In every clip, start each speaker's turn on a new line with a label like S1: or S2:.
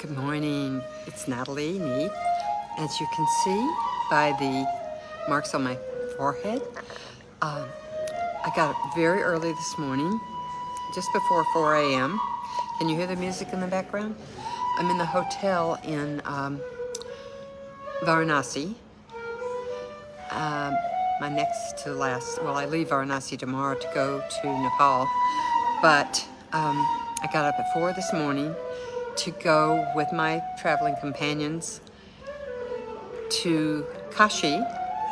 S1: Good morning, it's Natalie Nee. As you can see by the marks on my forehead, I got up very early this morning, just before 4 a.m. Can you hear the music in the background? I'm in the hotel in Varanasi. My next to last, well, I leave Varanasi tomorrow to go to Nepal, but I got up at 4 this morning to go with my traveling companions to Kashi,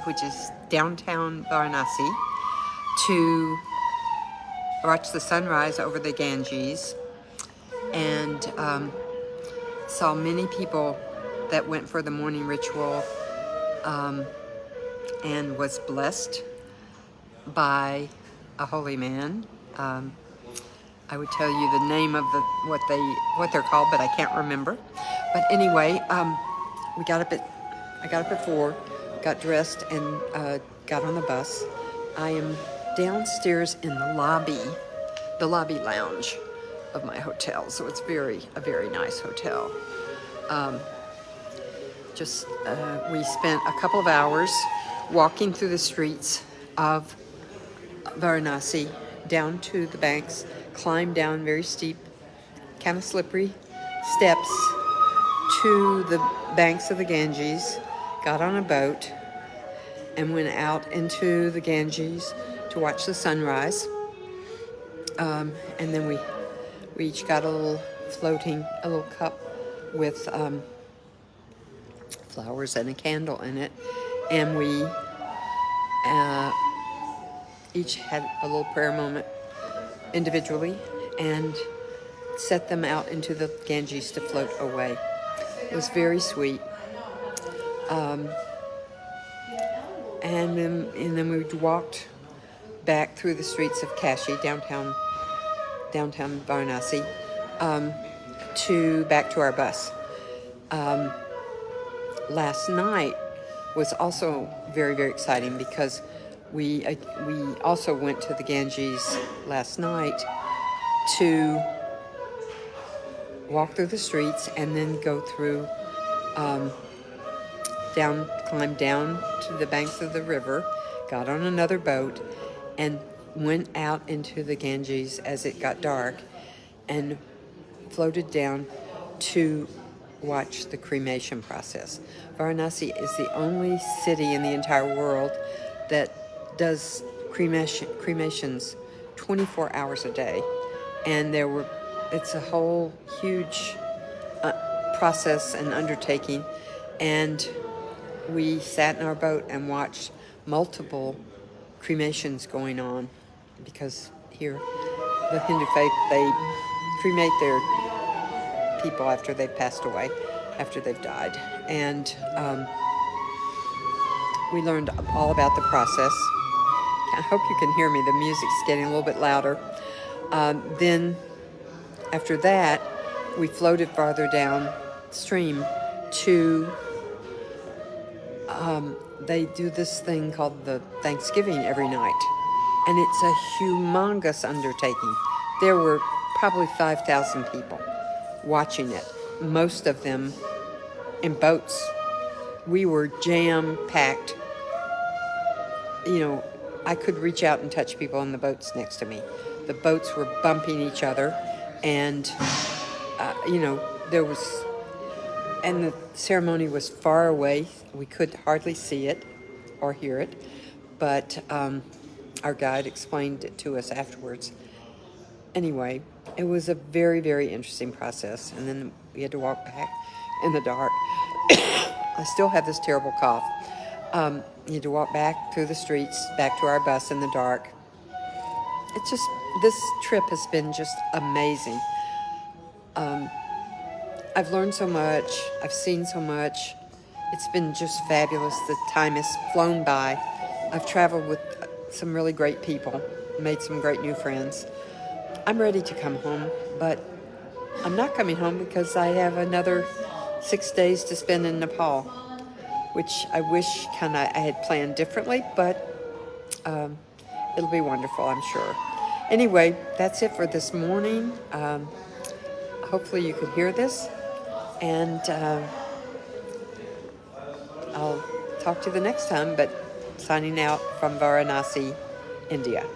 S1: which is downtown Varanasi, to watch the sunrise over the Ganges, and saw many people that went for the morning ritual, and was blessed by a holy man. I would tell you the name of what they're called, but I can't remember. But anyway, I got up at 4, got dressed, and got on the bus. I am downstairs in the lobby lounge of my hotel. So it's a very nice hotel. We spent a couple of hours walking through the streets of Varanasi down to the banks, climbed down very steep, kind of slippery steps to the banks of the Ganges, got on a boat, and went out into the Ganges to watch the sunrise. And then we each got a little cup with flowers and a candle in it, and we each had a little prayer moment individually and set them out into the Ganges to float away. It was very sweet. And then we walked back through the streets of Kashi, downtown Varanasi, back to our bus. Last night was also very, very exciting because we also went to the Ganges last night to walk through the streets and then go through climb down to the banks of the river, got on another boat, and went out into the Ganges as it got dark and floated down to watch the cremation process. Varanasi is the only city in the entire world that does cremations 24 hours a day, and it's a whole huge process and undertaking, and we sat in our boat and watched multiple cremations going on, because here, the Hindu faith, they cremate their people after they've passed away, after they've died. And we learned all about the process. I hope you can hear me. The music's getting a little bit louder. Then, after that, we floated farther downstream to they do this thing called the Thanksgiving every night, and it's a humongous undertaking. There were probably 5,000 people watching it, most of them in boats. We were jam-packed. I could reach out and touch people on the boats next to me. The boats were bumping each other, and and the ceremony was far away. We could hardly see it or hear it, but our guide explained it to us afterwards. Anyway, it was a very, very interesting process, and then we had to walk back in the dark. I still have this terrible cough. You had to walk back through the streets, back to our bus in the dark. This trip has been just amazing. I've learned so much. I've seen so much. It's been just fabulous. The time has flown by. I've traveled with some really great people, made some great new friends. I'm ready to come home, but I'm not coming home because I have another 6 days to spend in Nepal, which I wish I had planned differently, but it'll be wonderful, I'm sure. Anyway, that's it for this morning. Hopefully you could hear this. And I'll talk to you the next time, but signing out from Varanasi, India.